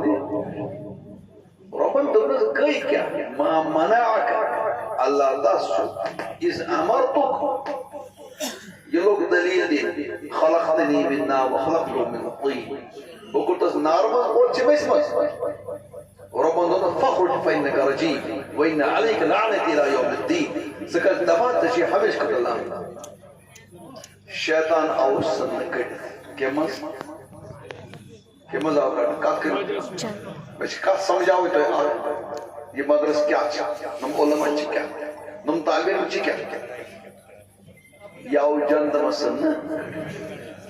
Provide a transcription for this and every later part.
نے ربن دبنس گئی کیا ما منعک اللہ دس اس امرتک یہ لوگ دلیل دی خلقتنی من نار وخلقته من طین بکر تس نار من اور چمس مس ربن دبنس فخرج فإنك رجيم وإن عليك لعنتي إلى يوم الدين سکت دفعت تشی حوش کت اللہ شیطان آوش سن کٹ کمز آو کٹ کت کر میں کت سمجھاوی تو یہ مدرس کیا نم علماء چی کیا نم طالب علم چی کیا یاو جندمس سن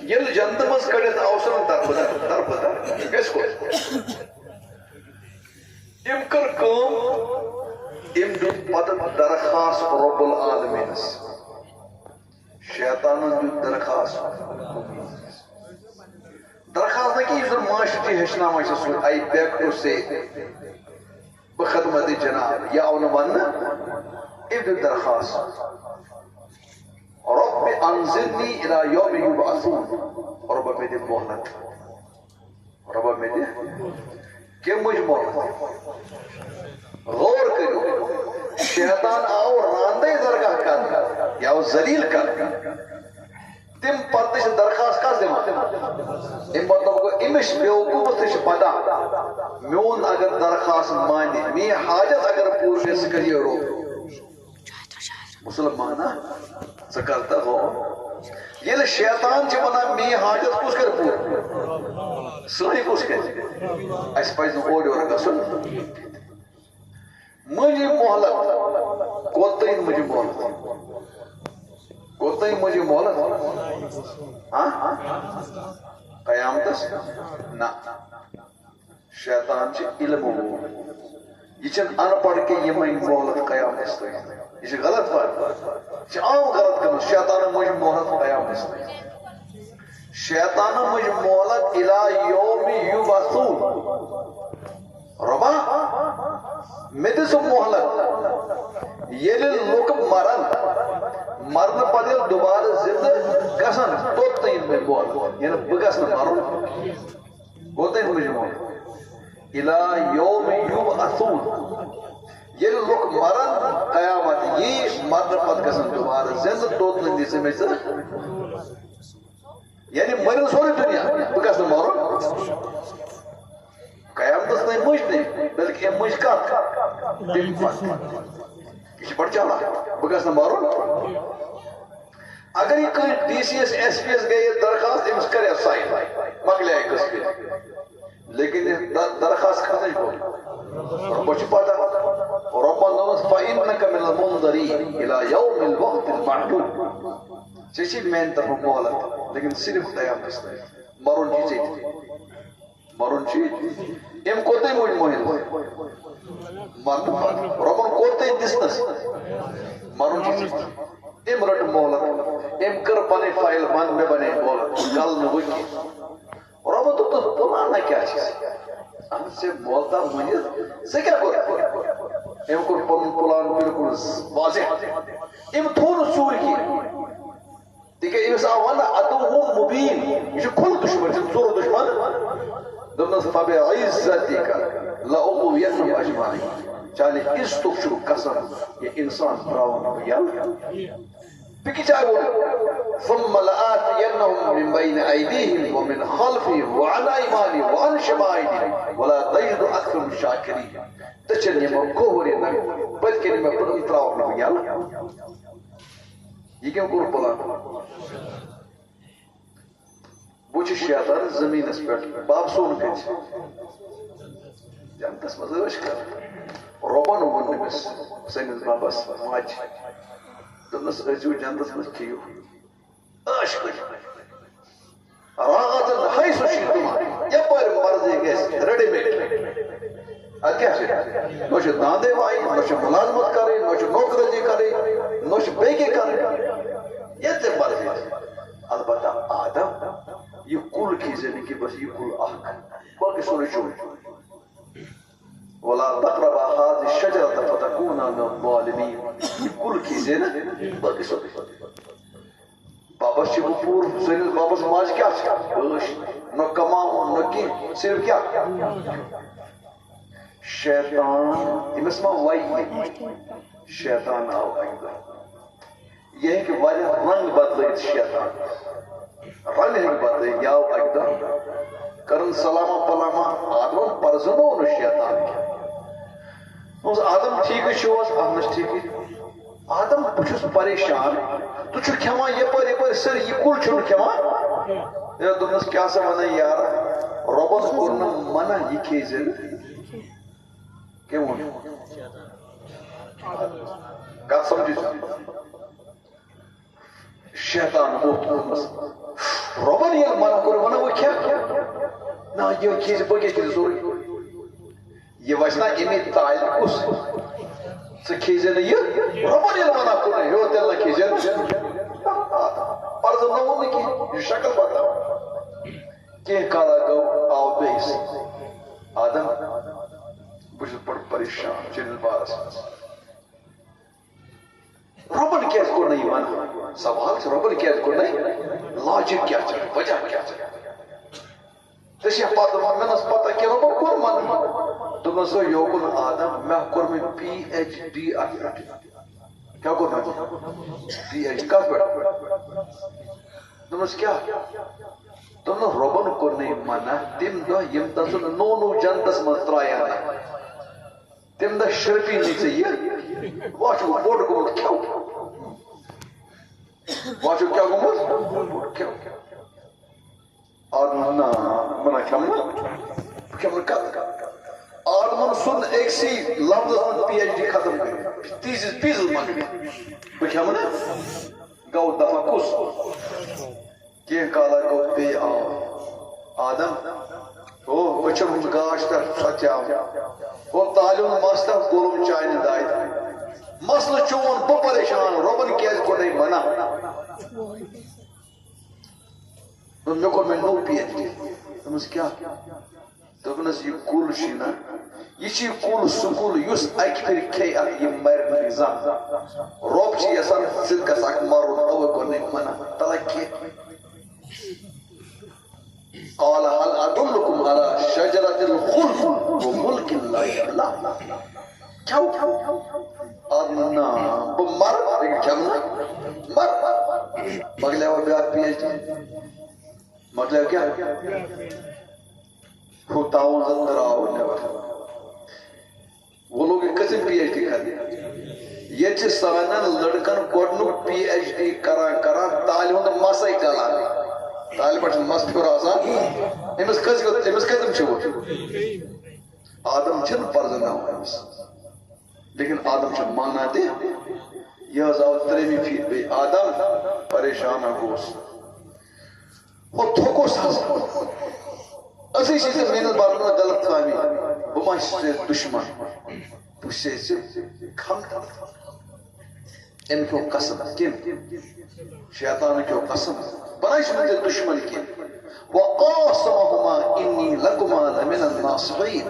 یل جندمس کڑت آوسن طرف در کس کو ام کر کام ام دیت پتت درخواست رب العالمین شیطان دیت درخواست نہ کہ اس معاشرتی ہچنا سو آئی بیک سے بخدمت جناب یا اون ون ام دیت درخواست رب انزلنی الى یوم یبعثون رب میں دے مہلت رب میں دے کہ مجھ مہلت غور کرو شیطان آو راندے درگاہ کر یا ذلیل کر تم پتش درخواست کس دے ام مطلب کو امش بیوقوف تش پتا میون اگر درخواست مانی می حاجت اگر پورنے سے کریے رو مسلمانا سکرتا ہو یہ شیطان چھ ونا می حاجت کس کر پور سہی کس کر اس پز اوڑ اور گسن مجھے محلت کوتین مجھے محلت کوتین مجھے محلت ہاں قیامتس نا شیطان چھ علم ہو یہ چھن ان پڑھ کے یہ میں محلت قیامتس یہ چھ غلط بات چھ عام غلط کرنا شیطان مجھے محلت قیامتس شیطان مجھے محلت الى یوم یبعثون ربا میں سو محلت یہ لوگ مرن پتہ دوبارہ زندہ گسن توتین میں محلت یعنی بگس نہ مرن گوتین مجھے محلت الى یوم یبعثون یہ لوگ مرن قیامت یہ مرن پتہ گسن دوبارہ زندہ توتین جسے میں سے یعنی مرن سوری دنیا بگس نہ مرن قیامتس نہیں مجھ نہیں بلکہ یہ مجھ کا یہ بڑھ چالا بگس نہ مارون اگر یہ کوئی D C S S P S گئی درخواست امس کرے سائن مکلے آئی کس کے لیکن درخواست کھانے کو بچ پاتا ربنا فإنك من المنظرين إلى يوم الوقت المعلوم چیچی مین طرف مولت لیکن صرف قیامتس نہیں مارون چیزیں مرون چی ام کوتے موج موہن مرن پات ربن کوتے دستس مرون چی ام رٹ مولت ام کر پنے فائل بند میں بنے مولت گل میں ہوئی ربن تو پلانا کیا چیز ہم سے مولتا مجھے سے کیا کر ام کر پلان بالکل واضح ام تھون سور کی دیکھیں اس آوانا اتو مبین یہ کھل دشمن زور دشمن دمنس فبعزتك لأغوينهم أجمعين چاہے اس تکشو قسم یہ انسان براؤن بیال بکی چاہے بولے ثم لآتینهم من بين أيديهم ومن خلفهم وعن أيمانهم وعن شمائلهم ولا تجد أكثرهم شاكرين تچنی میں کوہرے نہ بلکہ میں پرم براؤن بیال یہ کیوں کور پلا بوچھ شیطان زمین اس پر باب سون کچھ جانتس مزرش کر روبان ون نمس سنس بابس ماج دنس ازیو جانتس مز کیو عاشق راغتن حیث شیطان یہ پر مرضی گیس ریڈی میڈ کیا ہے نوش داندے وائی نوش ملازمت کرے نوش نوکرجی کرے نوش بیگے کرے یہ تے مرضی البتہ آدم یہ کل چیزیں نہیں کہ بس یہ کل آگ باقی سورے چھوڑ وَلَا تَقْرَبَا هَذِهِ الشَّجَرَةَ فَتَكُونَا مِنَ الظَّالِمِينَ یہ کل چیزیں نا باقی سورے بابا شبو پور سنیل بابا سماج کیا چھا نہ کماؤ نہ کی صرف کیا شیطان امس ما وائی شیطان آو اکدہ یہ ہے کہ واجہ رنگ بدلائیت شیطان رنگ ہے بدلائیت یاو اکدہ کرن سلامہ پلامہ آدم پرزنو نو شیطان کیا اس آدم ٹھیک شوز اہنس ٹھیک آدم بچھس پریشان تو چھو کھما یہ پر سر یہ کل چھو کھما یا دنس کیا سا منع یار ربس کرنا منع یہ کھیزن کیوں کات سمجھی شیطان موت ربن یہ منع کرو منع وہ کیا نا یہ کھیز بگے کھیز ضروری یہ وجنا امی تعلق اس سے کھیزن یہ ربن یہ منع کرو یہ دل کھیزن پرز نو نے کی شکل بتاؤ کہ کالا گو آو بیس آدم بجھت بڑھ پریشان چنل بارس ربن کیس کو نہیں مانا سوال سے ربن کیس کو نہیں لاجک کیا چاہے وجہ کیا چاہے تشیح پاتا میں نس پتا کہ ربن کون مانا تو نسو یوکن آدم میں کور میں پی ایچ ڈی آئی کیا کور میں پی ایچ کس بیٹھ تمس کیا تم ربن کو نہیں مانا تم دو یم تسن نو جنتس من ترایانا تم دو شرفی نہیں چاہیے واچو بوڑ گمت کیوں واچو کیا گمت کیوں آدم نا منا کیوں کت آدم سن ایک سی لفظ من پی ایچ ڈی ختم کر تیزیز پیزل من بکیا منا گو دفع کس کہ کالا گو پی آو آدم او بچم ہم گاش تر سچ آو او تعلیم ماستا گولم چائن دائد مسل چون بو پریشان ربن کیز کو نہیں منا تو میں کو میں نو پی ایچ ڈی تمس کیا تو بنس یہ کول شینا یہ چی کول سکول یس ایک پھر کھے اک یہ میر نظام روب چی یسان سد کا ساک مارون او کو نہیں منا تلکی قال هل ادلكم على شجرة الخلد وملك لا يبلى کیوں آدمنا بمر کیا مر مگلے وہ بیار پی ایچ ڈی مگلے کیا ہوتاؤں زندر آؤ نیور وہ لوگ کسے پی ایچ ڈی کر دیا یہ چیز سوانن لڑکن گوڑنو پی ایچ ڈی کرا تعلیم دا مسائی کلا تعلیم بچن مست پھر آسان امس کتم چھو آدم چھن پرزن آو امس لیکن آدم چھن مانا دے یہ آزاو تریمی پھیر بے آدم پریشان آگوس وہ تھوکو سازا اسی چیزیں محنت بارنا دلت کامی بماش سے دشمن پوچھے سے کھم تھا ان کیوں قسم کن شیطان کیوں قسم بنائش مجھے دشمن کی وَقَاسَمَهُمَا إِنِّي لَكُمَا لَمِنَ النَّاصِحِينَ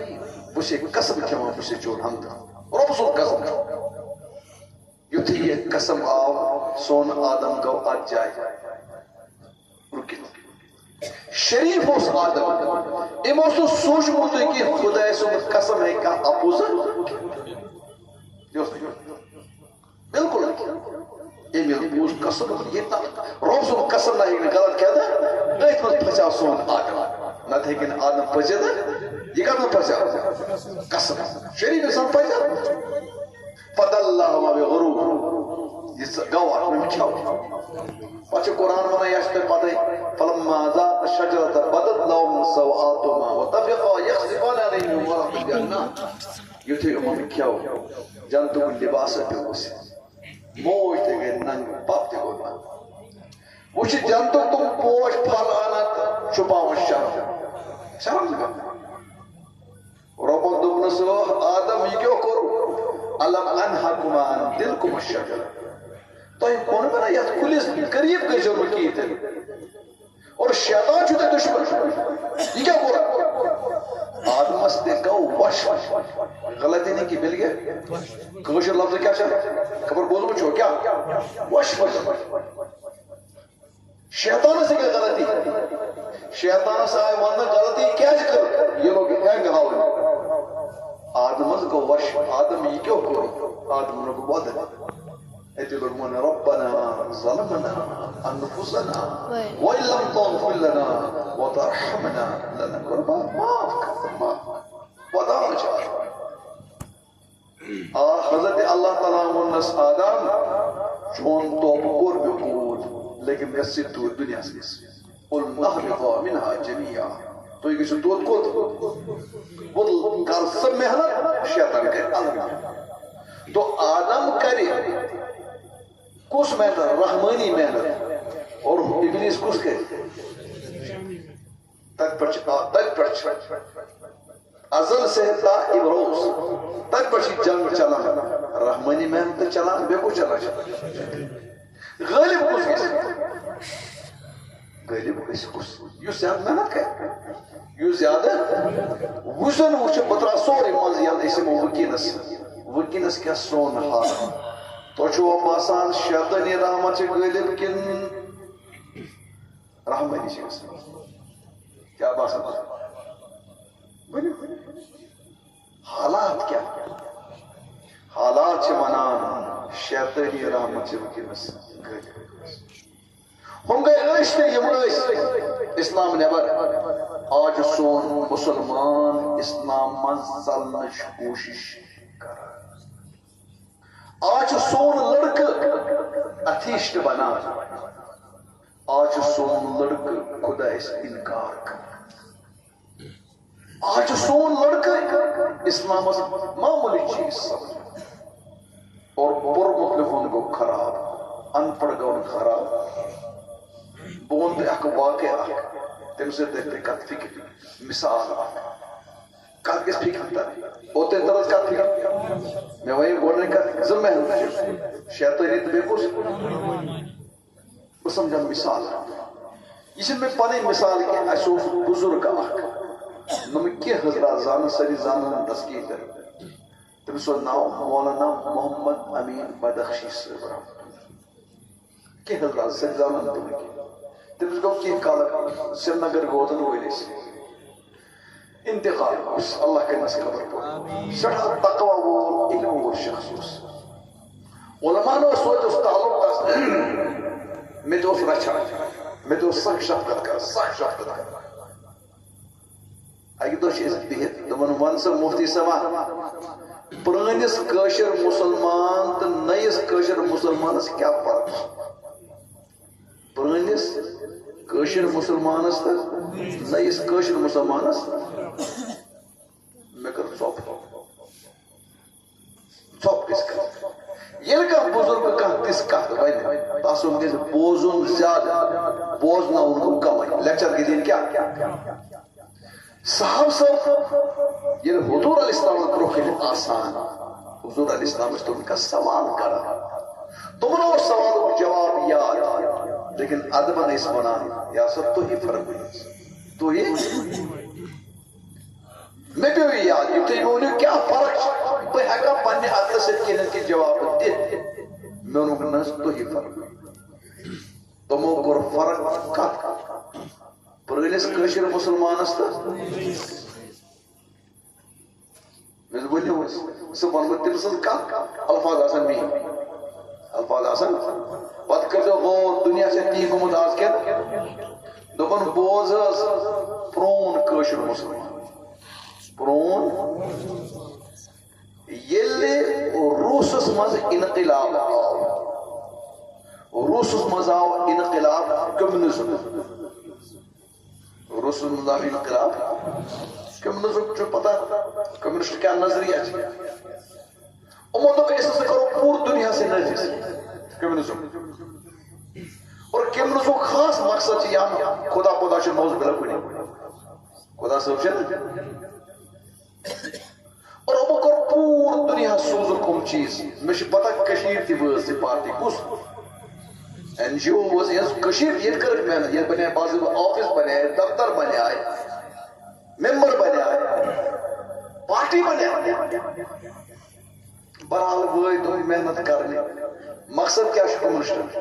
بسے قسم کیا بسے چون ہم تھا رب سن قسم یوں تھی یہ قسم آو سون آدم کو آج جائے رکی شریف اس آدم اموسو سوچ مجھے کہ خدا سن قسم ہے کہ اپوزر بالکل یہ بالکل قسم یہ رب سن قسم نہیں غلط کیا تھا ایک مت پھچا سون آدم نہ تھے کہ آدم پھچے تھا یہ کہاں پھچا قسم شریف انسان پھچا فَدَلَّهُ مَا بِغُرُورٍ یہ گواہ میں کیا پچھے قرآن میں یہ پہ پتہ فَلَمَّا ذَاقَ الشَّجَرَةَ بَدَتْ لَهُمْ سَوْآتُهُمَا وَطَفِقَا يَخْصِفَانِ عَلَيْهِمْ وَرَقِ الْجَنَّةِ یہ تھے امام کیا ہو جنتو کو لباس پہ اسے موج تے گئے ننگ پاپ تے گئے ننگ وہ جنتو تم پوش پھل آنا چھپاؤں شرم لگا رب دوبنسو آدم یہ کیوں کرو علم انحکما ان دلکم الشجر تو یہ کون بنا یا کلیس قریب کے جرم کی تھے اور شیطان چھوٹے دشمن یہ کیا بولا آدم اس دیکھا وش غلطی نہیں کی مل گئے کوشر لفظ کیا چاہتا خبر بولو مجھو کیا وش شیطان سے کیا غلطی شیطان آئی ون غلطی کیا کر یہ لوگ ہینگ ہاؤن آدم گو وش آدم یہ کیوں کرو آدم نے کو بدل ایتی لوگ من ربنا ظلمنا انفسنا وإن لم تغفر لنا وترحمنا لنكن معاف کرتا ودا چاہ حضرت اللہ تعالیٰ ونس آدم چون توب کور بکود لیکن گسی تو دنیا سے قل نهبط منها جميعا تو یہ کسی دود کود وہ کار سب محنت شیطان کہے الگ تو آدم کرے کس محنت رحمانی محنت اور ابلیس کس کے تک پرچ ازل سے تا ابروز تک پرچی جنگ چلا رحمانی محنت چلا بے کو چلا غالب کس کے غالب کس یہ زیادہ محنت کرے یہ زیادہ وزن وچ پترا سوری مز یاد اسم وکینس کیا سون حال تو چھو باسان شیطانی رحمت سے غالب کن رحمانی سے کیا باسان حالات کیا حالات سے منان شیطانی رحمت سے وکینس غالب ہم گئے عشتے یم اسلام نبر آج سون مسلمان اسلام منزلنش کوشش کر آج سون لڑک اتھیشت بنا آج سون لڑک خدا اس انکار کر آج سون لڑک اسلام معمولی چیز سب اور پر مطلفون کو خراب ان پڑھ گون خراب بوند اک واقع تم سے دیکھتے کت فکر مثال کت کس فکر تا ہوتے درس کت فکر میں وہی گوڑنے کا ذمہ ہے شیطانی تو بے کس سمجھا مثال یہ میں پانی مثال کے ایسو بزرگ اک نمی کی حضرات زان سری زانن تسکیل کر تم سو ناو مولانا محمد امین بدخشی صاحب رحمت کی حضرات سری زانن تمہیں کی تم کو کی کالا سری نگر گوتن ہوئی سے انتقال اس اللہ کے نس خبر پر سڑا تقوی وہ علم وہ شخص علماء نے سوچ اس تعلق کا میں تو رچا میں تو سخت شفقت کر سخت شفقت کر اگے تو چیز بہت دمن ونس مفتی سما پرانس کاشر مسلمان تو نئیس کاشر مسلمانس کیا فرق پرانس کاشر مسلمانس تو نئیس کاشر مسلمانس میں کر چوپ کس کر یہ کا بزرگ کا کس کا تاسم کے بوزن زیادہ بوزنا ان کو کم ہے لیکچر کے دن کیا صاحب یہ حضور علیہ السلام کرو کہ آسان حضور علیہ السلام اس تو ان کا سوال کرا تمہارا سوال و جواب یاد لیکن ادب نے اس بنا یا سب تو ہی فرق ہے تو یہ میں بھی یاد یہ تو یہ کیا فرق کوئی ہکا پنے عقل سے کہنے کے جواب دے میں انہوں کو نس تو ہی فرق تمہوں کو فرق کت پرانس کاشر مسلمان استا میں بولنے ہوں سب بنو تم سن کا الفاظ آسان بھی الفاظ آسان پت کر جو غور دنیا سے تی گمت آز کے دبن بوز پرون کاشر مسلمان پرون یلی روسس مز انقلاب روسس مز آو انقلاب کمیونزم روس اللہ انقلاب کمیونزم جو پتا کمیونسٹ کیا نظریہ ہے امت کو اس سے کرو پور دنیا سے نجس کمیونزم اور کمیونزم خاص مقصد ہے یہاں خدا خدا سے موضوع بلا خدا سمجھے اور اب کر پور دنیا سوزر کم چیز میں پتا کشیر تی وز تی پارٹی کس این جی او وز یہ کشیر یہ کر محنت یہ بنے بعض آفس بنے دفتر بنے آئے ممبر بنے آئے پارٹی بنے آئے برحال وہ تم محنت کرنے مقصد کیا کمیونسٹ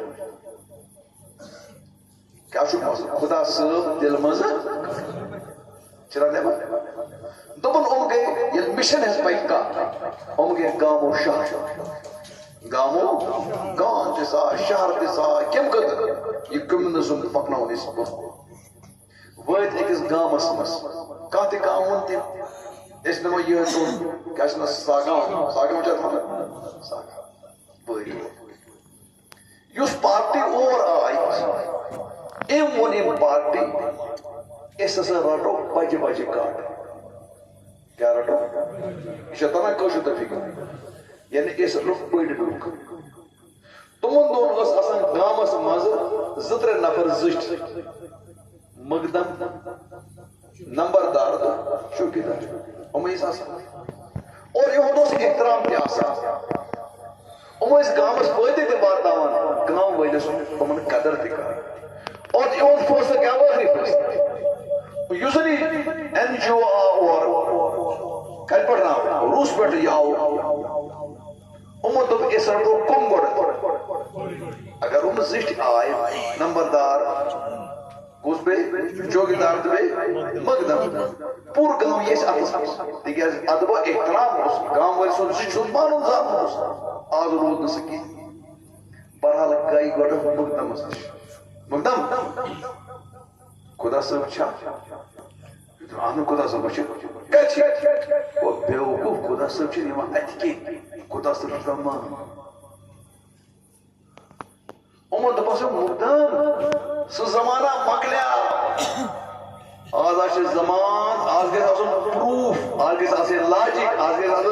کیا چھو مسئلہ خدا صاحب دل مز چرا نیبر دوبن گئے یہ مشن ہے پائکا گئے گامو شہر گامو گام تسا شہر تسا کم قدر یہ کمیونزم پکناون اس ویت اکس گامس مس کانتی گام ونتی اس نمو یہ تو کیا چھنا ساگام ساگام چاہتا ہوں ساگام ویت یس پارٹی اور آئی ام ون ام پارٹی اس سے رٹو بجے بجے کاٹ کیا رٹو یہ تنا کوشو تفکر یعنی اس لوگ بڑ لوگ تمن دون اس آسان گامس مز زتر نفر زشت مقدم نمبردار چوکیدار ہمیس آسان اور یہ ہوتا ہے احترام تے آسان ہمیس گامس فائدے تے واتناوان گام ویلس تمن قدر تے کر اور یہ فورس کیا وہی فورس یوزلی این جی او اور کل پڑھنا روس پہ یاو امت دب اس رٹو کم گوڑ اگر ام زشت آئے نمبردار کس بے چوکیدار دبے مقدم پور گام یہ اتس دیکھیں ادب احترام اس گام والی سن زشت سن مانون زام اس آز رود نسکی برحال گئی گوڑ مقدم اس مقدم خدا صاحب چھا آنو خدا صاحب چھا کچھ وہ بیوقوف خدا صاحب چھا نیمان اتکی خدا صاحب چھا مان امت دپاسو مقدم سو زمانہ مکلیا آز آش زمان آز گئے آسو پروف آز گئے آسو لاجک آز گئے آسو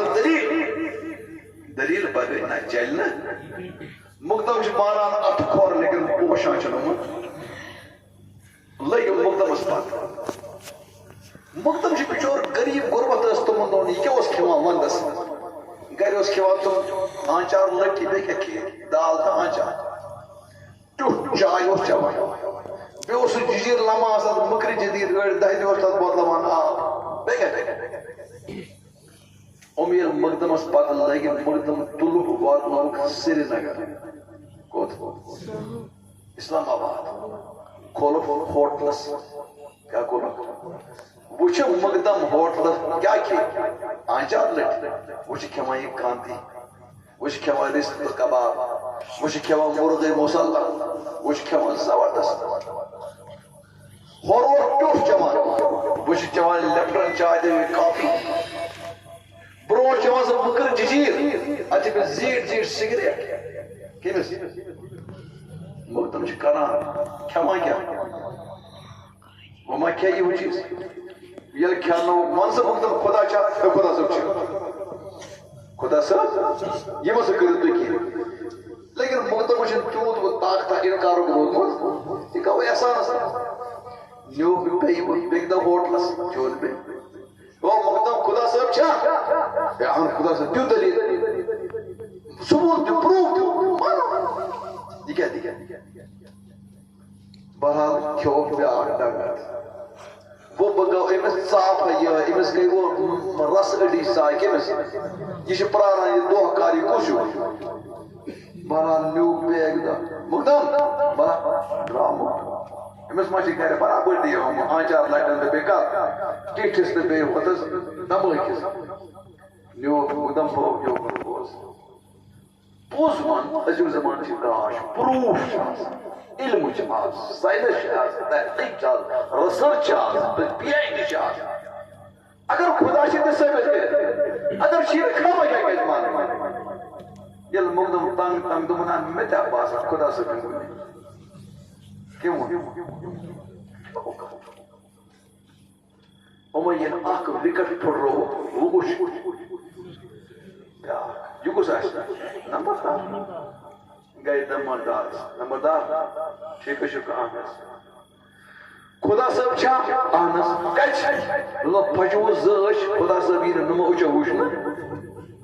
دلیل بگئی نا چلنا مقدم چھا ماران اتکور لیکن پوشان چھا نمون لیکن مقدم اس پاک مقدم چھا پچور غریب غربت اس تمن دون یہ کیا اس کھوان وندس گھر اس کھوان تم آنچار لٹی بے کیا کیا دال تا آنچار ٹوٹ چائے اس چوان بے اس جزیر لما آساد مکری جدید گھر دہی دیوش تات بہت لمان آب بے کیا امیر مقدم اس پاک لیکن مقدم طلب وات نوک سری نگر کوت اسلام آباد کھولو ہوٹلس کیا کھولو وچھ مقدم ہوٹلس کیا کی آنچار لٹ وچھ کھمائی کانتی وچھ کھمائی رست کباب وچھ کھمائی مرغ مسلح وچھ کھمائی زبردست ہور ٹوٹ چمان وچھ چمان لیپٹن چائے دے کافی برو چمان سے مکر ججیر اچھے پہ زیٹ سگریٹ کیمس مقدم چھ کران کھمائی کیا وما کیا یہ چیز یہ کھانو منصب مقدم خدا چاہ خدا سب چاہ خدا سب یہ مسئلہ کرد تو کی لیکن مقدم مجھے چود و طاقتہ انکاروں کو بہت یہ کہا وہ احسان ہے نیو بیگ دا ہوٹلس چود بے وہ مقدم خدا صاحب چاہ یا ہم خدا صاحب دیو دلیل ثبوت دیو پروف دیو مانو دیکھا بہرحال کھو پہ آٹا گا وہ بگو امس صاف ہے یہ امس گئی وہ رس اڈی سائی کمس یہ چھ پرانا یہ دو کاری کشو بہرحال نیو بیگ دا مقدم بہرحال ڈرامو امس ماشی کہہ رہے برابر دی ہم آنچار لائٹن دے بیکار ٹیٹس دے بے خودس نمبر کس نیو مقدم پروف جو پروف پوز مان عجیب زمان چی داش پروف شاز علم چاز سائنس چاز تحقیق چاز ریسرچ چاز پی ایچ ڈی چاز اگر خدا شید ثابت کرے اگر شیر کھاما کیا کہ مان یل مقدم تنگ تنگ دمنان متا باسا خدا سے کیوں اما یہ آنکھ وکٹ پھڑ رہو وہ کچھ یہ کچھ آشتا نمبردار گئی نمبردار ٹھیک شکر آنس خدا صاحب چھا آنس کچھ اللہ پجو زش خدا صاحب یہ نمو اچھا وشن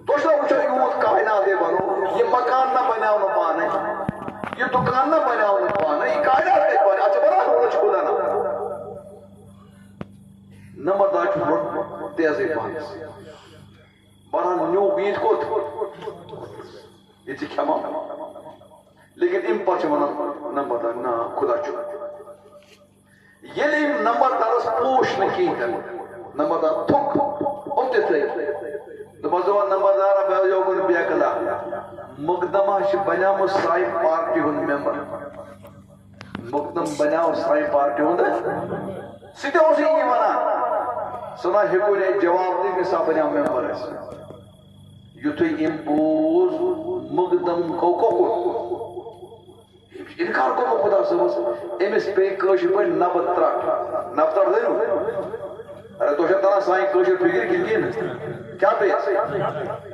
توشتا اچھا یوت کائنات دے بنو یہ مکان نہ بناو نہ پانے یہ دکان نہ بناو نہ پانے یہ کائنات دے بنے اچھا بنا روڑا چھوڑا نا نمبردار چھوڑا تیزے پانس بہرحال نیو بیت کو یہ تھی کھما لیکن ام پاچ منا نمبردار نا خدا چھوڑا ییٚلہِ یِم نمبردارس پوش نہٕ کِہیٖنۍ تہِ نمبردار تھوٚک یِم تہِ تھٲے دوٚپمس دوٚپن نمبردارا بہٕ یوکُن بیکلا مقدمہ چھِ بنیٛامٕژ سایہِ پارٹی ہُنٛد ممبر مقدم بنیٛاو سایہِ پارٹی ہُنٛد سُہ تہِ اوس یی ونان سُہ نہ ہیٚکو نہٕ جواب دِتھ سا بنیٛاو ممبر اَسہِ یُتھُے أمۍ بوز مقدم گوٚو کوکُر انکار کوٚرمُت خدا صٲبس أمِس پیٚیہِ کٲشِر پٲٹھۍ نبہٕ ترٛٹھ نبہٕ ترٛٹھ زٲنِو ارے تۄہہِ چھا تران سانہِ کٲشِر فِکر کِنہٕ کِہیٖنۍ کیٛاہ پیٚیہِ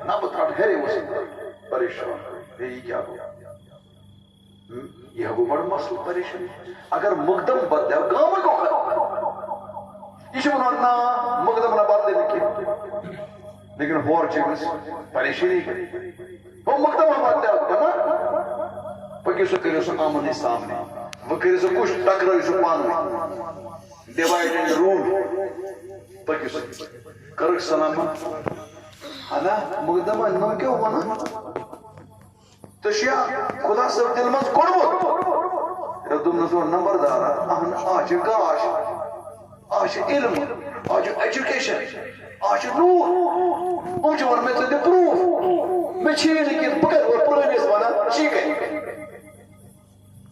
نبہٕ ترٛٹھ ہیٚرے اوس پریشان ہے یہِ کیٛاہ گوٚو یہ گوٚو بڑٕ مسلہٕ پریشٲنی اگر مقدم بدلیو گامٕے گوٚو ختم یہ چھُ ونان نا مقدم نہ بدلے نہٕ کینٛہہ لیکن ہور چھِ أمِس پریشٲنی ہُہ مقدم بدلیو دپان پٔکِو سا کٔرِو سا آمنے سامنے وۄنۍ کٔرِو سا کُش ٹکرٲیِو سا پانہٕ ؤنۍ ڈِوایڈ اینڈ روٗل پٔکِو سا کٔرٕکھ سلاما ہنا مقدمہ نو کیٛاہ وَنان ژےٚ چھُیا خدا صٲب دِلہِ منٛز کوٚڑمُت دوٚپنَس وۄنۍ نمبردارا اہن آز چھِ گاش آز چھِ علم آز چھِ ایجوکیشن آز چھِ نوٗر یِم چھِ وَنان مےٚ ژٕ دِ پرٛوٗف مےٚ چھِی نہٕ کینٛہہ بہٕ کَتہِ وۄنۍ پرٛٲنِس وَنان چی کَرِ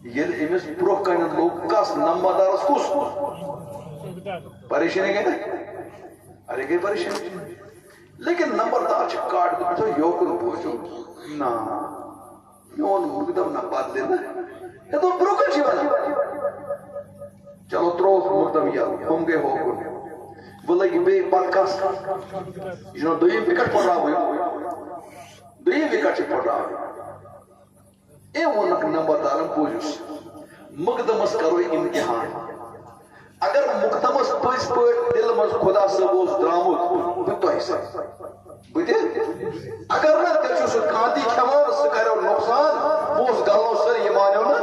ییٚلہِ أمِس برٛونٛہہ کَنٮ۪تھ لوٚگ کَس نمبردارس کُس پریشٲنی گٔے نا ارے گٔے پریشٲنی لیکن نمبردار چھِ کاٹ دوٚپمَس یوکُن بوٗزِو نا میون مقدم نہ بدلے نا یہ تو برٛونٛہہ کَنہِ چھِ وَنان چلو ترٛووُکھ مقدم یَلہٕ ہُم گٔے ہوکُن وۄنۍ لٔگۍ بیٚیہِ پتہٕ کَس یہِ چھُنہ دوٚیِم وِکٹ پھٕٹراوٕنۍ دوٚیِم وِکٹ چھِ پھٕٹراوٕنۍ أمۍ ووٚنُکھ نمبردارن بوٗزِو مقدمس کرو امتحان اگر مقدمس پٔزۍ پٲٹھۍ دِلہِ منٛز خدا صٲب اوس درٛامُت بہٕ تۄہہِ سۭتۍ بہٕ تہِ اگر نہٕ تیٚلہِ چھُ سُہ کانتی کھٮ۪وان سُہ کریو نۄقصان پونٛسہٕ گلنو سٲری یہِ مانیو نہٕ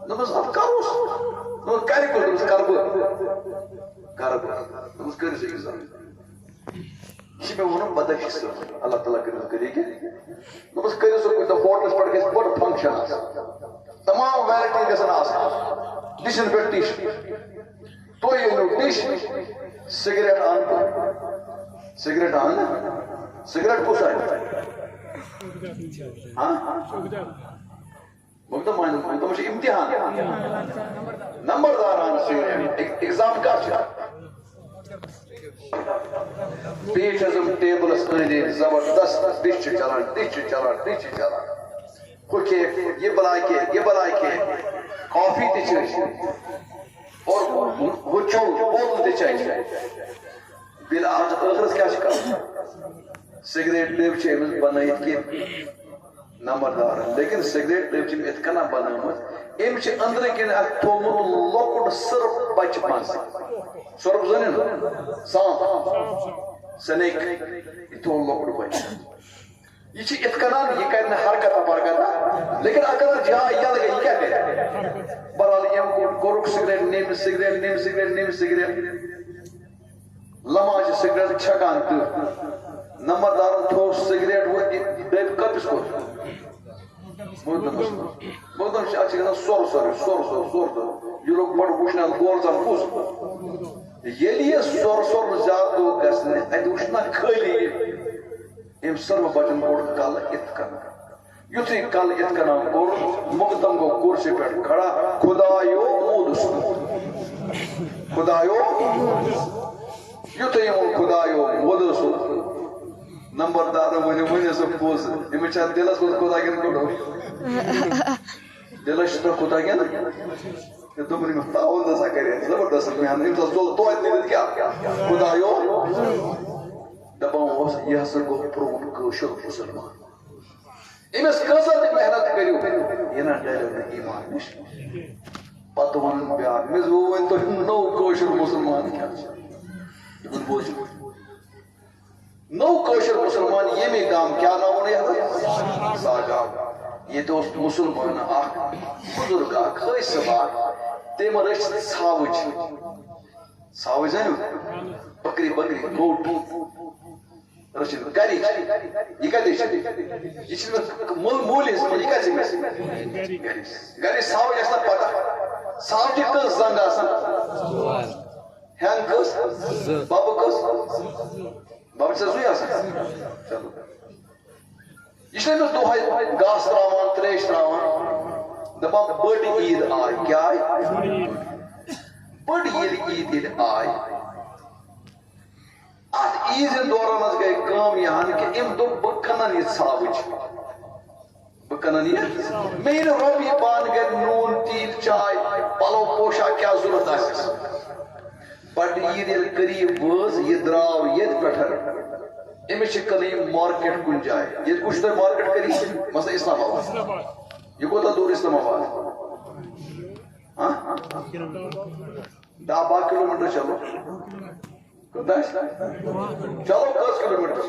دوٚپمَس اَدٕ کروس دوٚپمَس کرِ کُس دوٚپمَس کرٕ بہٕ دوٚپمَس کٔرِو سا اِنسان یہِ چھِ مےٚ ووٚنُن بدخش صٲب اللہ تعالیٰ کٔرِنۍ کٔرِو کہِ دوٚپمَس کٔرِو سا ہوٹلَس پٮ۪ٹھ گژھِ بٔڑ فنٛکشن آسان تمام ویرایٹی گژھن آسان ڈِشن پٮ۪ٹھ ڈِش تُہۍ أنِو ڈِش سِگریٹ اَن سِگریٹ اَن سِگریٹ کُس اَنہِ مقدم چھِ اِمتِحان نمبردار اَن سِگریٹ ایگزام کر چھِ بیٚیہِ چھِ یِم ٹیبلس أنٛدۍ أنٛدۍ زبردست ڈِش چھِ چلان ڈِش چھِ چلان ڈِش چھِ چلان ہُہ کھیٚیہِ یہِ بلاے کھیٚیہِ یہِ بلاے کھیٚیہِ کافی تہِ چھِ اور ہُہ چوٚل بوتل تہِ چھِ اَسہِ بیٚیہِ ٲخرس کیٛاہ چھِ کران سِگریٹ ڈٔبۍ چھِ أمِس بنٲیِتھ کینٛہہ نمبردارن لیکن سِگریٹ ڈٔبۍ چھِ أمۍ یِتھ کٔنۍ بنٲومٕژ أمۍ چھِ أنٛدرٕ کِنۍ اکھ تھوٚومُت لۄکُٹ سٕرٕپ بچہِ منٛز سۄرُپ زٲنِو نا سانپ سنیک یہِ تھوٚو لۄکُٹ بچہِ یہ ات کنان یہ کر حرکت برکتا لیکن اگر جائے یل گئی کیا کرے برحال یم کورک سگریٹ نیم سگریٹ نیم سگریٹ نیم سگریٹ لما سگریٹ چھکان تو نمبردار تھو سگریٹ وہ ڈب کپس کو مقدم اچھا گژھان سور سور سور سور سور یہ لوگ بڑ وچھنا گول زن پوز ییٚلہِ یہِ سور سور زیادٕ لوگ گژھنہِ اتہِ وچھنا خٲلی ام سرو بچن کوڑ کل ات کنا یُتھُے کل ات کنا کوڑ مقدم گو کرسی پٮ۪ٹھ کھڑا خدایو مودُس خدایو یُتھُے یِمن خدایو مودُس نمبردار ؤنِو سُہ پوٚز أمِس چھا دِلس منٛز خدا کِنہٕ کوٚڑو دِلس چھُ خدا کِنہٕ دوٚپُن أمِس تعاوُن ہسا کرے زبردست محنت أمِس ہسا ژوٚل توتہِ نیٖرِتھ کیٛاہ خدایو دپان اوس یہِ ہسا گوٚو پرٛون کٲشُر مُسلمان أمِس کۭژاہ تہِ محنت کٔرِو یہِ نہ ڈریو نہٕ ایمان نِش پتہٕ ووٚنُن بیٛاکھ مےٚ وۄنۍ تۄہہِ نوٚو کٲشُر مُسلمان کیٛاہ چھُ دوٚپُن بوٗزِو نوٚو کٲشُر مُسلمان ییٚمہِ گام کیٛاہ ناو ووٚن یتھ ساگام ییٚتہِ اوس مُسلمان اکھ بُزرگ اکھ حٲسِب اکھ تٔمۍ رٔچھۍ ژھاوٕج ژھاوٕج زٲنِو بکری بکری گوٹ رٔچھِن گرِچ یہِ کتِچ یہِ چھِ مےٚ موٗلِس منٛز یہِ کتہِ چھِ گرِچ ژھاوٕج ٲس نہ پتہ ساوجی کس زنگ آسان ہینگ کس بابا کس بابا سے زوی آسان چلو یہ چھنے میں گاس تراوان تریش تراوان دپان بڑ عید آئی کیا آئی بڑ عید آئی ات عیز دوران گئی کام یہاں کہ ام دو بکنن یہ ثابت بکنن یہ میرے رب یہ بان گئے نون تیل چائے پلو پوشا کیا ضرورت آسس بڑ عید قریب وز یہ دراو یہ پٹھر امس کلی مارکیٹ کن جائے یہ کچھ تو مارکیٹ کری مثلا اسلام آباد یہ کوتا دور اسلام آباد 10-12 کلومیٹر چلو چلو 10 کلومیٹر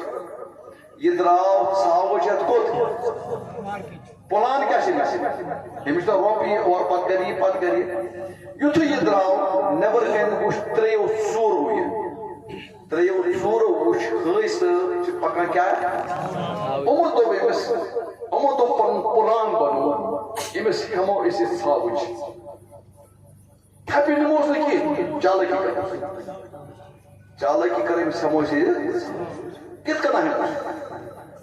یہ دراو ساوچت کوت پلان کیا امس تو روپی اور پت کری یتھ یہ دراو نیبر کن وچ تریو سور وچ ہس پکان کیا امو دو پن پلان بنو امس ہمو اس ساوچ تھپی نموس کی چالاکی کر امس ہمو کت کنا ہے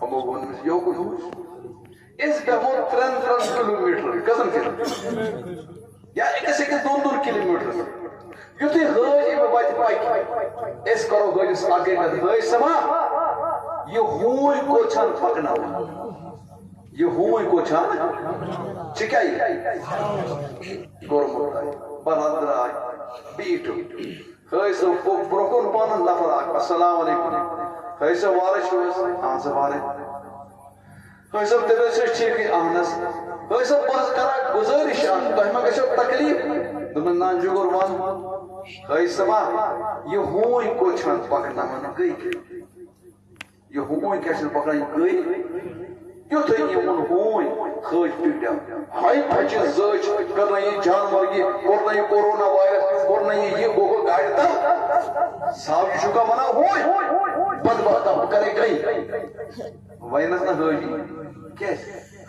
ہمو ون یو کو اس بہمو 3 کلومیٹر کزن یا 1-2 کلومیٹر یتھے ہج وت پک اس کرو ہجس اگے ہج سما یہ ہوئی کو چھن پکنا یہ ہوئی کو چھن چکائی گورمنٹ برادر آئی بیٹو ہج سو برکن پان نفر آگ السلام علیکم ہج سو وارے چھوس ہاں سو وارے ہج سو طبیعت سے ٹھیک اہنس ہج سو بس کرا گزارش تہ ما گژھو تکلیف دمن نان جوگر وان ہج سما یہ ہوئی کو چھن پکنا من گئی یہ ہوئی کیا چھن پکنا گئی یتھے یہ من ہوئی خج پٹیا ہائی پچ زچ کرنا یہ جانورگی کرنا یہ کورونا وائرس کرنا یہ گو گاڑی تل ساوجی شکا منا ہوئی بدبخت کرے گئی وینس نہ ہجی کیس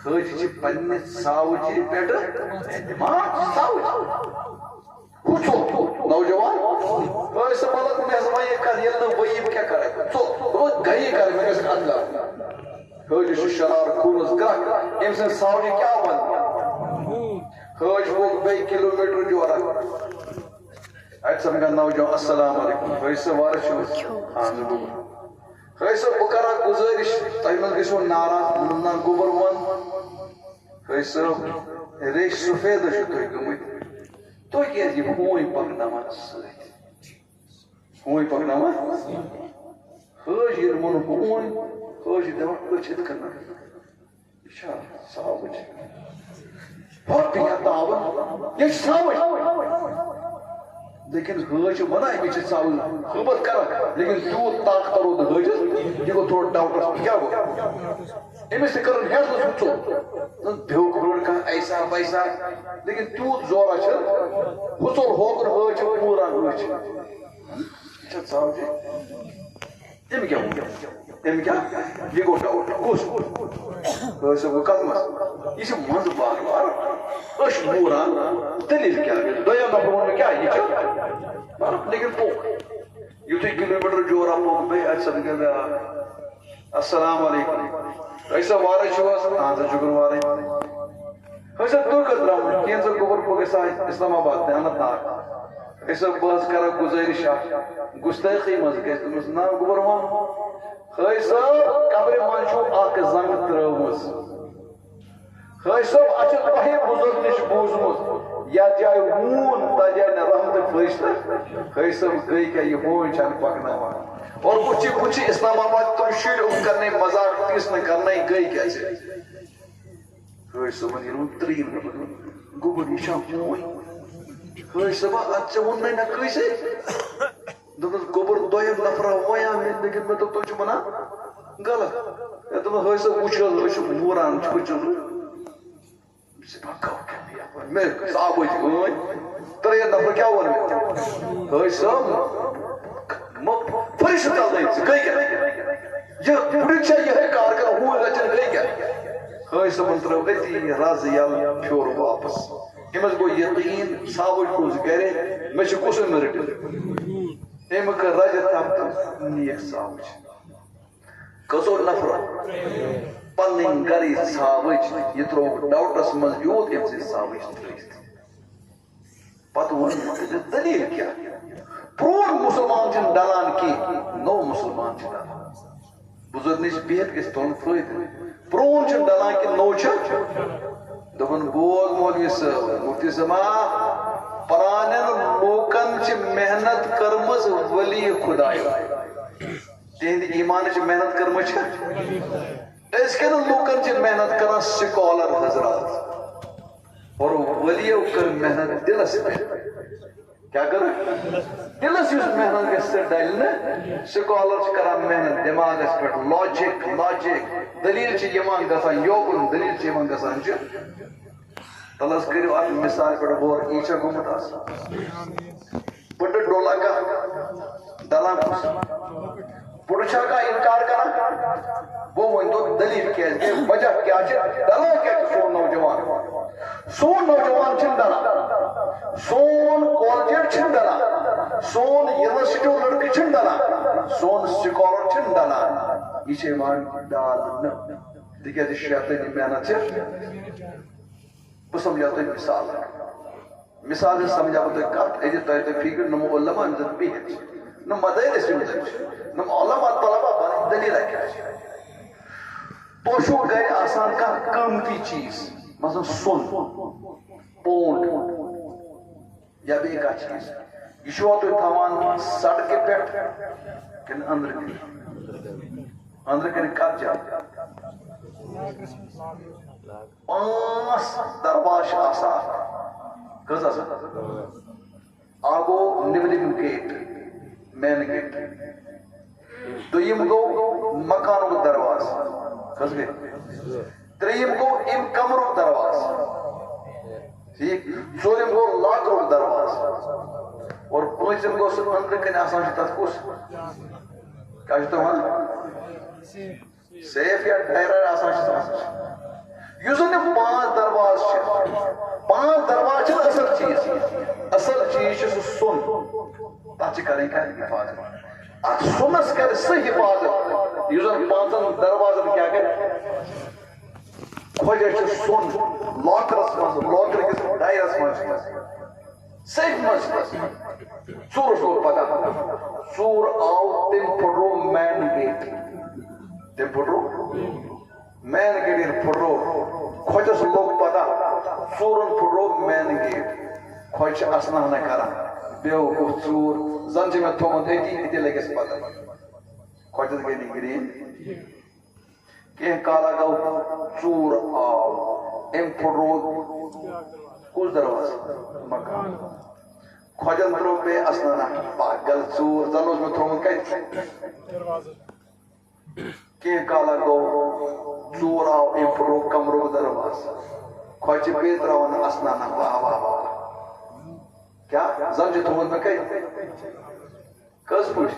ہجی چھ پنہ ساوجی پیٹ اعتماد ساوجی پوچھو نوجوان ایسے ملک میں اس میں یہ کر یہ نہ وہی کیا کرے تو وہ گئی کرے میں اس اللہ ہج شرار کورس گرک امس ساوجی کیا بن ہج وہ 2 کلومیٹر جورا اچ سمجھا نوجوان السلام علیکم ہج سے وارش ہاں ہج سے بکرا گزارش تہ من گژھو ناراض نہ گوبر ون ہج سے ریش سفید چھ تہ گمت تو کیا یہ ہوئی پکناوان ہوئی پکناوان ہج یہ من ہوئی ہج دوا کچھ کرنا اچھا ساوج بہت پیا تاون یہ ساوج لیکن ہج بنا یہ ساوج خبر کر لیکن تو طاقت رو ہج یہ کو تھوڑا ڈاؤٹ کیا ہو امس سے کرن ہیڈ سوچو بھیو کروڑ کا ایسا پیسہ لیکن تو زورا چھ حصول ہوکر ہج پورا ہج اچھا ساوج ام کیا ام کیا یہ گو ڈاؤٹ کس ہج وہ قدمس یہ مز بار بار اش پورا دلیل کیا دویا نفر کیا یہ لیکن پوک یتھے کلومیٹر جورا پوک بے اچھا السلام علیکم ایسا وارے چھوس ہاں شکر وارے ایسا تو کدرام کینسر گوبر پوکے سائے اسلام آباد دیانت ناک ایسا بس کرا گزارش گستاخی مز گئے تمس نا گوبر وان ایسا قبر منشو اک زنگ ترمس ایسا اچھا تہی بزرگ نش بوزمت یا جائے وون تا جائے رحمت فرشتہ ایسا گئی کہ یہ ہوئی چھن پکناوان اور کچھ اسلام آباد تم شیر کرنے مزاق پیس نہ کرنا ہی گئی کیسے ہوئی صبح نیرون 3 گوبر نشان ہوئی ہوئی صبح اچھا ون نہیں نہ کیسے دبس گوبر دویم نفرہ ہویا میں لیکن میں تو تجھ منا غلط یا تو ہوئی صبح کچھ موران کچھ میں صاحب ہوئی 3 نفر کیا ہوا ہوئی صبح فرشت چل رہی گئی کیا یہ پریچا یہ ہے کار ہوئی رچن گئی کیا ہائی سمن ترو گئی راز یال پھور واپس امس گو یقین ثابت روز گرے میں کسم رٹ ام کر رج تب نیک ثابت کسو نفر پن گری ثابت یہ ترو ڈاؤٹس من یوت ام سے ثابت پتہ ون دلیل کیا پرون مسلمان چھ ڈلان کی نو مسلمان چھ ڈلان بزرگ نش بہت گھس تون فائدہ پرون چھ ڈلان کی نو چھ دپن بوز مولوی صاحب مفتی صاحب پرانن لوکن چھ محنت کرمز ولی خدایو تہند ایمان چھ محنت کرمز اس کے لوکن چھ محنت کران سکولر حضرات اور ولیو کر محنت دلس پہ کیا کر دلس اس محنت کے سر ڈالنا سکولر کران محنت دماغ اس پہ لاجک دلیل چھ یمان گسان یوکن دلیل چھ یمان گسان چھ تلس کریو آپ مثال پہ بور ایچا گمت آسا پڑھ ڈولا کا دلان کس پڑھا کا انکار کرنا وہ تو دلیل کیا ہے وجہ کیا ہے ڈلا کیا سون نوجوان چھن ڈلا سون کالجر چھن ڈلا سون یونیورسٹی لڑکی چھن ڈلا سون سکولر چھن ڈلا یہ چھے مان ڈال نہ دیکھا جی شیطانی محنت چھے وہ سمجھاتا ہے مثال سے سمجھاتا ہے کات ایجی تایت فکر نمو علماء انزد بھی ہے نم مدائر اس میں نم علماء طلبہ بانی دلیل ہے تو شو گئے آسان کا قیمتی چیز مثلا سن پونڈ یا بھی ایک چیز یہ شو تو تھاوان سڑک کے پیٹ کن اندر کے کات جا 5 درواش آسان کس آسان آگو نبلیم گیٹ مین گیٹ دویم گو مکانو کو درواز کس گئے تریم گو ام کمرو درواز ژورم گو لاکرو درواز اور پانچم گو سن اندر کن آسان تت کس کیا چھتا وہاں سیف یا ڈائرر آسان یوزن 5 درواز چھے 5 درواز چھے اصل چیز چھے سن تاچ کریں کیا حفاظت ات سنس کر سے حفاظت یوزن 5 دروازن کیا کرے کھوجے چھے سن لاکرس مز لاکر کس ڈائرس مز سیف مز چور شور پتا چور آو تم پھڑو مین گیٹ تم پھڑو مین گیٹ پھڑو کھوجس لوگ پتا چورن پھڑو مین گیٹ کھوج اسنا نہ کرا بیو کو چور زنجی میں تھومت ایتی لگس پتا کھوجس گئی گرین کہ کالا گاو چور آو ام پھڑو کس درواز مکان کھوجن ترو بے اسنا نہ پاگل چور زنوز میں تھومت کئی کہ کالا گاو چور آو ام پھڑو کمرو درواز کھوج بیت راون اسنا نہ واہ واہ واہ کیا زنجی تھومت میں کئی کس پوچھ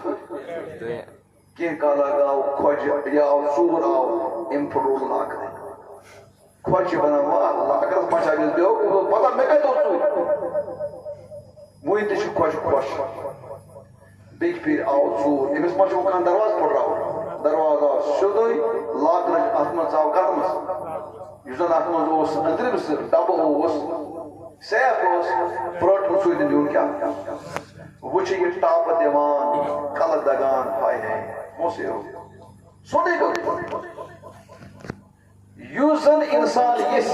کہ کالا گاو کھوج یا چور آو ام پھڑو لاک دے کھوج بنا واہ لاکرس مچا گل دیو پتا میں کئی تو چوئی موین تشو کھوج کھوش بیک پھر آو چور امس مچو کان درواز پڑ رہا دروازہ شدوئی لاک رج اتمت آو کرمس یوزن اتمت اوس اندرم سر ڈبو اوس سیف اوس پروٹ مسویدن دیون کیا وچھ یہ ٹاپ دیوان کل دگان پائی ہے موسی ہو سنے گو یوزن انسان اس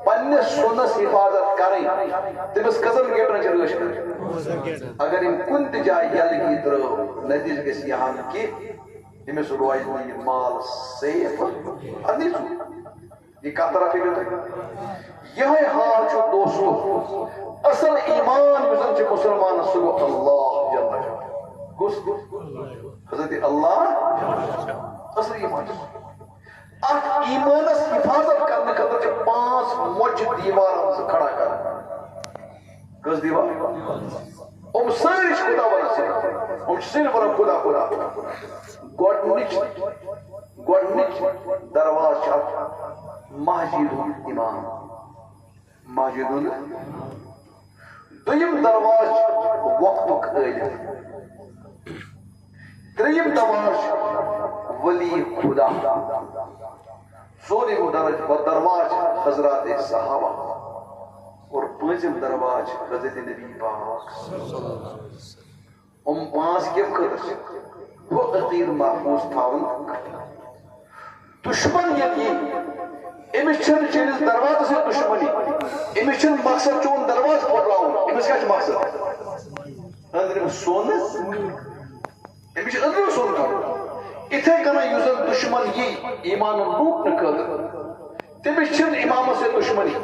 پنس سنس حفاظت کریں تمس کزن گیٹن چلوش کر اگر ان کن جائے یلگی درو نتیج گس یہاں کی تمس روائز یہ مال سیف ادیس یہ کا طرف یہ حال چھو دوستو اصل ایمان یوزن چھ مسلمان سگو اللہ جل جلالہ گس حضرت اللہ اصل ایمان ات ایمانس حفاظت کرنے خاطر چھ 5 مجھ دیوار ہم سے کھڑا کر کس دیوار ساری خدا ورا سے صرف ورا خدا خدا گوڈنچ درواز مسجد امام ماجدون دویم درواز وقتک علم تریم درواز ولی خدا ژوٗرِم درواز حضرات صحابہ اور پانٛژِم درواز حضرت نبی پاک پانٛژ کَمہِ خٲطرٕ چھِ ہُہ عقیٖد محفوٗظ تھاوُن دشمن ییٚلہِ یی أمِس چھنہٕ چٲنِس دروازس سۭتۍ دشمنی أمِس چھُنہٕ مقصد چون دروازٕ پھُٹراوُن أمِس کیٛاہ چھُ مقصد أنٛدرِم سونہٕ أمِس چھُ أنٛدرِم سوٚن کَرُن یِتھَے کٔنۍ یُس زن دشمن یی ایٖمان لوٗٹنہٕ خٲطرٕ تٔمِس چھنہٕ اِمامس سۭتۍ دشمنی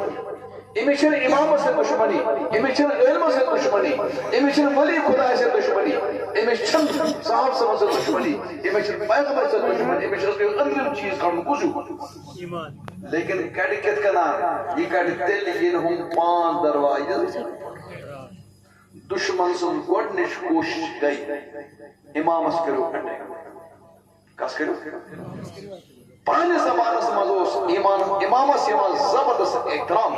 أمِس چھنہٕ اِمامس سۭتۍ دشمنی أمِس چھنہٕ عٔلمس سۭتۍ دشمنی أمِس چھنہٕ ولی خۄدایس سۭتۍ دشمنی أمِس چھنہٕ صاحب صٲبس سۭتۍ دشمنی أمِس چھنہٕ پیغمبرس سۭتۍ دشمنی أمِس چھُ أنٛدرِم چیٖز کَڑُن کُس ہیوٗ لیکن کَڑِ کِتھ کٔنۍ یہِ کَڑِ تیٚلہِ ییٚلہِ ہُم پانٛژ درواز دشمن سٕنٛز گۄڈنِچ کوٗشِش گٔے اِمامس کٔرِو اٹیک کس کٔرِو پرٛٲنِس زمانس منٛز اوس اِمامس یِوان زبردست احترام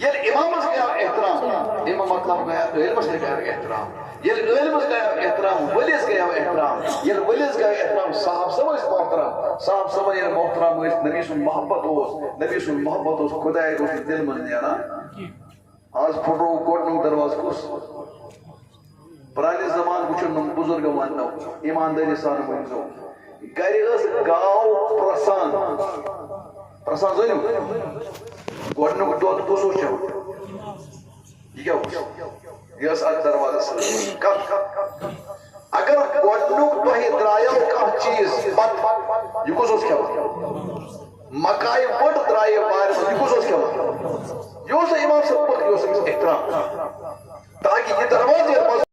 ییٚلہِ اِمامس گٔیو احترام اَمیُک مطلب گٔیو عٔلمس تہِ گٔیو احترام ییٚلہِ عٔلمس گٔیو احترام ؤلِس گٔیو احترام ییٚلہِ ؤلِس گٔیو احترام صاحب صٲب ٲسۍ محترم صاحب صٲبن ییٚلہِ محترم ٲسۍ نبی سُنٛد محبت اوس خۄداے اوس نہٕ دِلہِ منٛز نیران آز پھُٹروو گۄڈنیُک دروازٕ کُس پرٛانہِ زمانہٕ وٕچھُن نۄم بُزرگو وننو ایٖماندٲری سان ؤنۍزیو گرِ ٲس گاو پرٛسان زٲنِو گۄڈنیُک دۄد کُس اوس چٮ۪وان یہِ کیٛاہ اوس یہِ ٲس اتھ دروازس کتھ اگر گۄڈنیُک تۄہہِ درٛایو کانٛہہ چیٖز بتہٕ یہِ کُس اوس کھٮ۪وان مکایہِ بٔڑ درٛایے وارِ منٛز یہِ کُس اوس کھٮ۪وان یہِ اوس نہٕ اِمام صٲب پٔکۍ یہِ اوس أمِس احترام تاکہِ یہِ دروازٕ